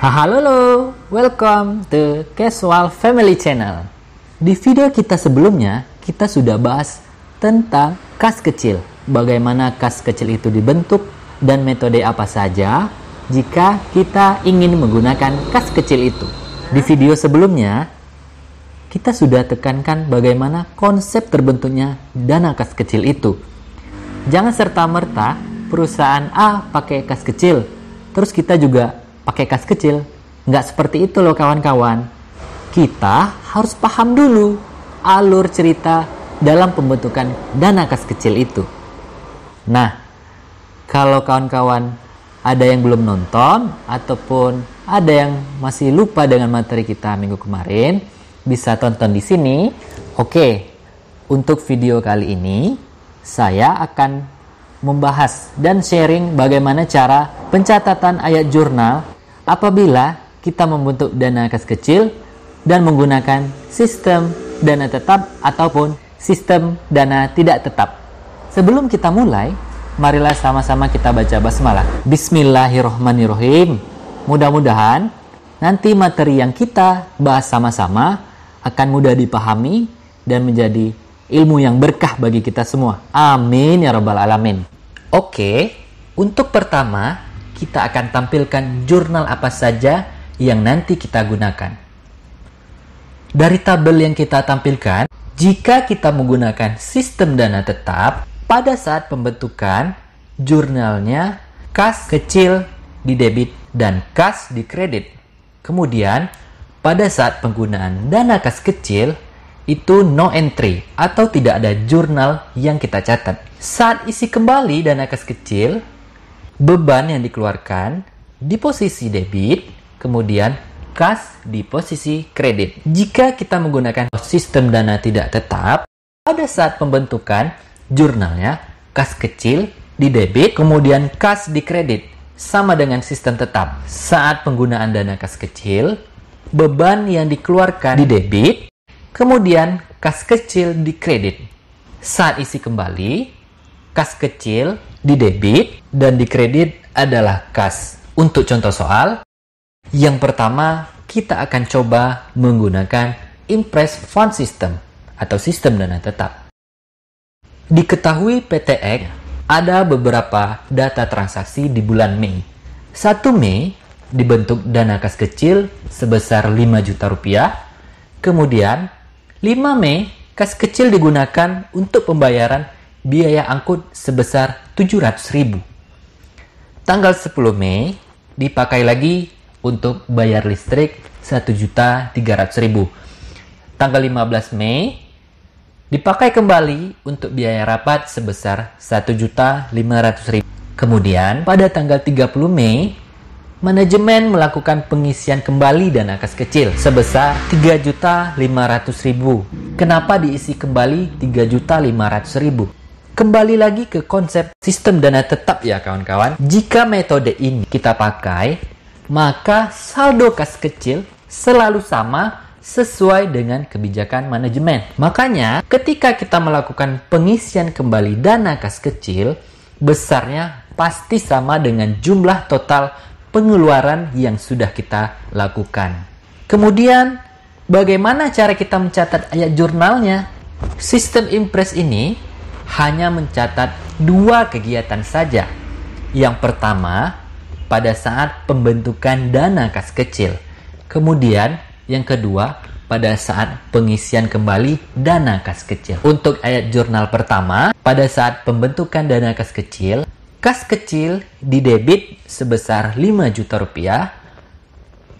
Halo, welcome to Casual Family Channel. Di video kita sebelumnya, kita sudah bahas tentang kas kecil. Bagaimana kas kecil itu dibentuk dan metode apa saja jika kita ingin menggunakan kas kecil itu. Di video sebelumnya, kita sudah tekankan bagaimana konsep terbentuknya dana kas kecil itu. Jangan serta-merta perusahaan A pakai kas kecil, terus kita juga pakai kas kecil. Nggak seperti itu loh kawan-kawan. Kita harus paham dulu alur cerita dalam pembentukan dana kas kecil itu. Nah, kalau kawan-kawan ada yang belum nonton ataupun ada yang masih lupa dengan materi kita minggu kemarin, bisa tonton di sini. Oke, untuk video kali ini saya akan membahas dan sharing bagaimana cara pencatatan ayat jurnal apabila kita membentuk dana kas kecil dan menggunakan sistem dana tetap ataupun sistem dana tidak tetap. Sebelum kita mulai, marilah sama-sama kita baca basmalah. Bismillahirrohmanirrohim. Mudah-mudahan nanti materi yang kita bahas sama-sama akan mudah dipahami dan menjadi ilmu yang berkah bagi kita semua. Amin ya rabbal alamin. Oke, untuk pertama kita akan tampilkan jurnal apa saja yang nanti kita gunakan. Dari tabel yang kita tampilkan, jika kita menggunakan sistem dana tetap, pada saat pembentukan jurnalnya kas kecil di debit dan kas di kredit. Kemudian pada saat penggunaan dana kas kecil itu no entry atau tidak ada jurnal yang kita catat. Saat isi kembali dana kas kecil, beban yang dikeluarkan di posisi debit, kemudian kas di posisi kredit. Jika kita menggunakan sistem dana tidak tetap, pada saat pembentukan jurnalnya kas kecil di debit, kemudian kas di kredit, sama dengan sistem tetap. Saat penggunaan dana kas kecil, beban yang dikeluarkan di debit, kemudian kas kecil di kredit. Saat isi kembali, kas kecil di debit dan di kredit adalah kas. Untuk contoh soal, yang pertama kita akan coba menggunakan Impress Fund System atau sistem dana tetap. Diketahui PTX ada beberapa data transaksi di bulan Mei. 1 Mei dibentuk dana kas kecil sebesar 5 juta rupiah. Kemudian 5 Mei kas kecil digunakan untuk pembayaran biaya angkut sebesar 700.000. Tanggal 10 Mei dipakai lagi untuk bayar listrik 1.300.000. Tanggal 15 Mei dipakai kembali untuk biaya rapat sebesar 1.500.000. Kemudian pada tanggal 30 Mei manajemen melakukan pengisian kembali dana kas kecil sebesar 3.500.000. Kenapa diisi kembali 3.500.000? Kembali lagi ke konsep sistem dana tetap ya kawan-kawan. Jika metode ini kita pakai, maka saldo kas kecil selalu sama sesuai dengan kebijakan manajemen. Makanya ketika kita melakukan pengisian kembali dana kas kecil, besarnya pasti sama dengan jumlah total pengeluaran yang sudah kita lakukan. Kemudian, bagaimana cara kita mencatat ayat jurnalnya? Sistem Impress ini hanya mencatat 2 kegiatan saja. Yang pertama, pada saat pembentukan dana kas kecil. Kemudian, yang kedua, pada saat pengisian kembali dana kas kecil. Untuk ayat jurnal pertama, pada saat pembentukan dana kas kecil di debit sebesar 5 juta rupiah,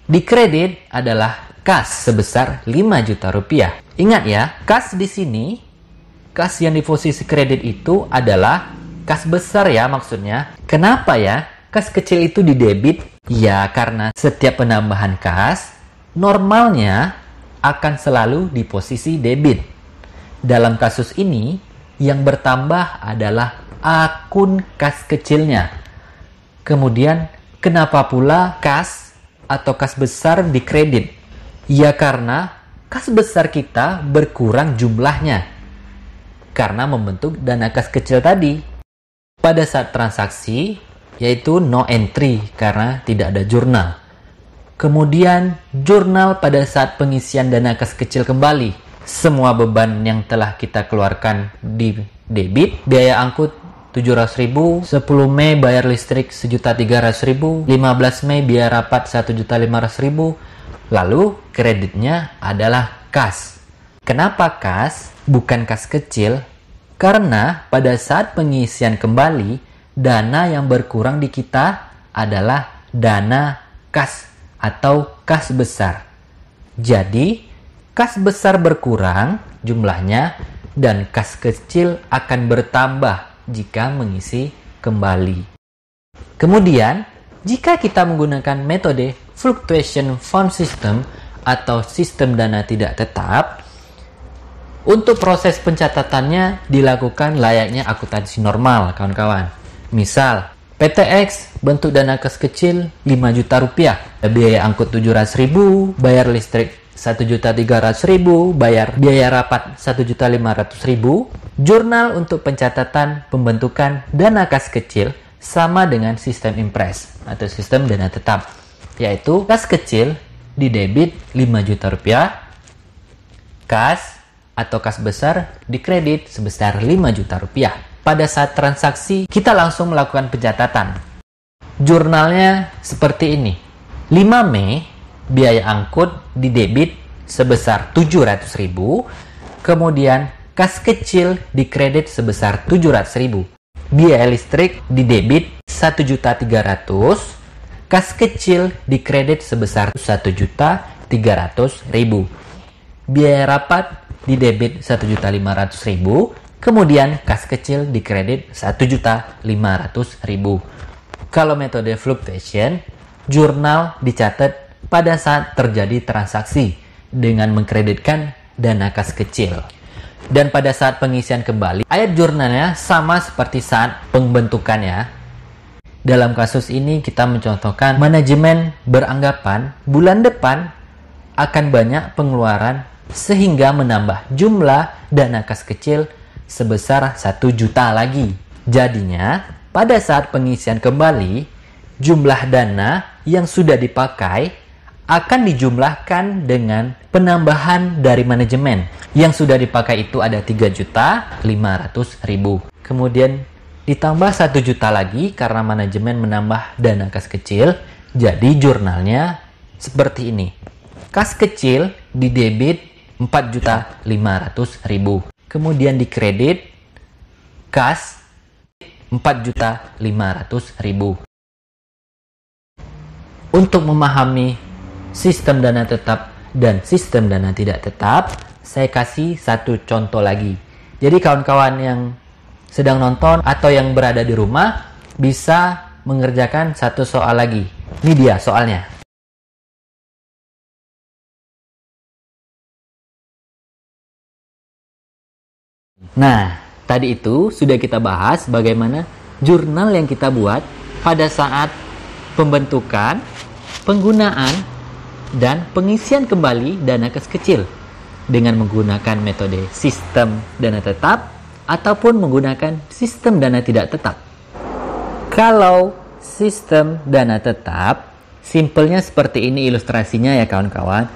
di kredit adalah kas sebesar 5 juta rupiah. Ingat ya, kas di sini, kas yang di posisi kredit itu adalah kas besar ya maksudnya. Kenapa ya kas kecil itu di debit? Ya karena setiap penambahan kas normalnya akan selalu di posisi debit. Dalam kasus ini yang bertambah adalah akun kas kecilnya. Kemudian kenapa pula kas atau kas besar di kredit? Ya karena kas besar kita berkurang jumlahnya karena membentuk dana kas kecil tadi. Pada saat transaksi, yaitu no entry karena tidak ada jurnal. Kemudian, jurnal pada saat pengisian dana kas kecil kembali. Semua beban yang telah kita keluarkan di debit, biaya angkut 700.000, 10 Mei bayar listrik 1.300.000, 15 Mei biaya rapat 1.500.000, lalu kreditnya adalah kas. Kenapa kas? Bukan kas kecil? Karena pada saat pengisian kembali, dana yang berkurang di kita adalah dana kas atau kas besar. Jadi, kas besar berkurang jumlahnya dan kas kecil akan bertambah jika mengisi kembali. Kemudian, jika kita menggunakan metode Fluctuation Fund System atau sistem dana tidak tetap, untuk proses pencatatannya dilakukan layaknya akuntansi normal, kawan-kawan. Misal, PTX bentuk dana kas kecil 5 juta rupiah, biaya angkut 700.000, bayar listrik 1.300.000, bayar biaya rapat 1.500.000. Jurnal untuk pencatatan pembentukan dana kas kecil sama dengan sistem impres atau sistem dana tetap, yaitu kas kecil di debit 5 juta rupiah, kas atau kas besar di kredit sebesar 5 juta rupiah. Pada saat transaksi, kita langsung melakukan pencatatan. Jurnalnya seperti ini. 5 Mei, biaya angkut di debit sebesar 700.000, kemudian kas kecil di kredit sebesar 700.000. Biaya listrik di debit 1.300.000, kas kecil di kredit sebesar 1.300.000. Biaya rapat di debit 1.500.000, kemudian kas kecil di kredit 1.500.000. Kalau metode fluctuation, jurnal dicatat pada saat terjadi transaksi dengan mengkreditkan dana kas kecil. Dan pada saat pengisian kembali, ayat jurnalnya sama seperti saat pembentukannya. Dalam kasus ini kita mencontohkan manajemen beranggapan bulan depan akan banyak pengeluaran sehingga menambah jumlah dana kas kecil sebesar 1 juta lagi. Jadinya, pada saat pengisian kembali, jumlah dana yang sudah dipakai akan dijumlahkan dengan penambahan dari manajemen. Yang sudah dipakai itu ada 3.500.000. Kemudian ditambah 1 juta lagi karena manajemen menambah dana kas kecil. Jadi jurnalnya seperti ini. Kas kecil di debit 4.500.000. Kemudian di kredit kas 4.500.000. Untuk memahami sistem dana tetap dan sistem dana tidak tetap, saya kasih satu contoh lagi. Jadi kawan-kawan yang sedang nonton atau yang berada di rumah bisa mengerjakan satu soal lagi. Ini dia soalnya. Nah, tadi itu sudah kita bahas bagaimana jurnal yang kita buat pada saat pembentukan, penggunaan, dan pengisian kembali dana kas kecil dengan menggunakan metode sistem dana tetap ataupun menggunakan sistem dana tidak tetap. Kalau sistem dana tetap, simpelnya seperti ini ilustrasinya ya kawan-kawan.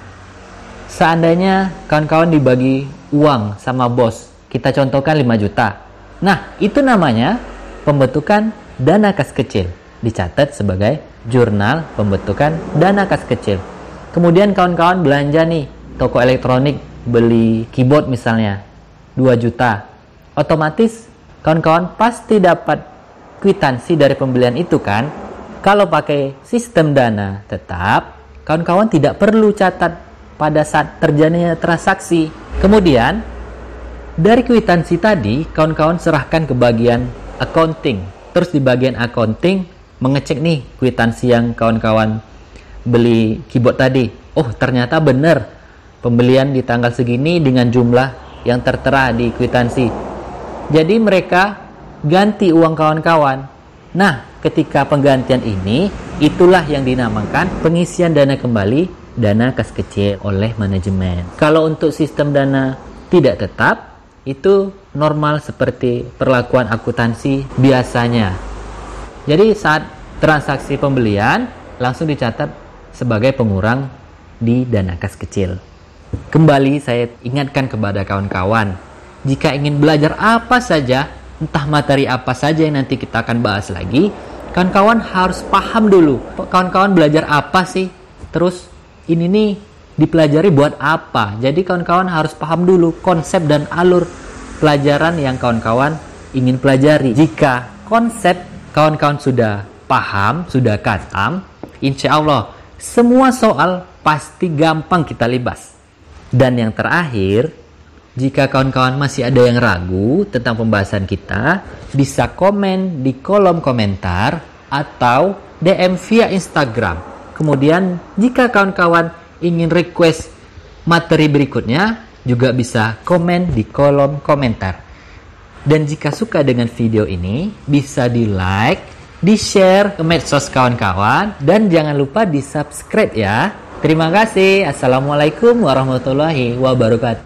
Seandainya kawan-kawan dibagi uang sama bos, kita contohkan 5 juta. Nah, itu namanya pembentukan dana kas kecil. Dicatat sebagai jurnal pembentukan dana kas kecil. Kemudian kawan-kawan belanja nih, toko elektronik, beli keyboard misalnya, 2 juta. Otomatis kawan-kawan pasti dapat kwitansi dari pembelian itu kan? Kalau pakai sistem dana tetap, kawan-kawan tidak perlu catat pada saat terjadinya transaksi. Kemudian, dari kwitansi tadi, kawan-kawan serahkan ke bagian accounting. Terus di bagian accounting, mengecek nih kwitansi yang kawan-kawan beli keyboard tadi. Oh, ternyata benar. Pembelian di tanggal segini dengan jumlah yang tertera di kwitansi. Jadi mereka ganti uang kawan-kawan. Nah, ketika penggantian ini, itulah yang dinamakan pengisian dana kembali dana kas kecil oleh manajemen. Kalau untuk sistem dana tidak tetap, itu normal seperti perlakuan akuntansi biasanya. Jadi saat transaksi pembelian langsung dicatat sebagai pengurang di dana kas kecil. Kembali saya ingatkan kepada kawan-kawan, jika ingin belajar apa saja, entah materi apa saja yang nanti kita akan bahas lagi, kawan-kawan harus paham dulu. Kawan-kawan belajar apa sih? Terus ini nih dipelajari buat apa? Jadi kawan-kawan harus paham dulu konsep dan alur pelajaran yang kawan-kawan ingin pelajari. Jika konsep kawan-kawan sudah paham, sudah khatam, insya Allah semua soal pasti gampang kita libas. Dan yang terakhir, jika kawan-kawan masih ada yang ragu tentang pembahasan kita, bisa komen di kolom komentar atau DM via Instagram. Kemudian, jika kawan-kawan ingin request materi berikutnya, juga bisa komen di kolom komentar. Dan jika suka dengan video ini, bisa di-like, di-share ke medsos kawan-kawan, dan jangan lupa di-subscribe ya. Terima kasih. Assalamualaikum warahmatullahi wabarakatuh.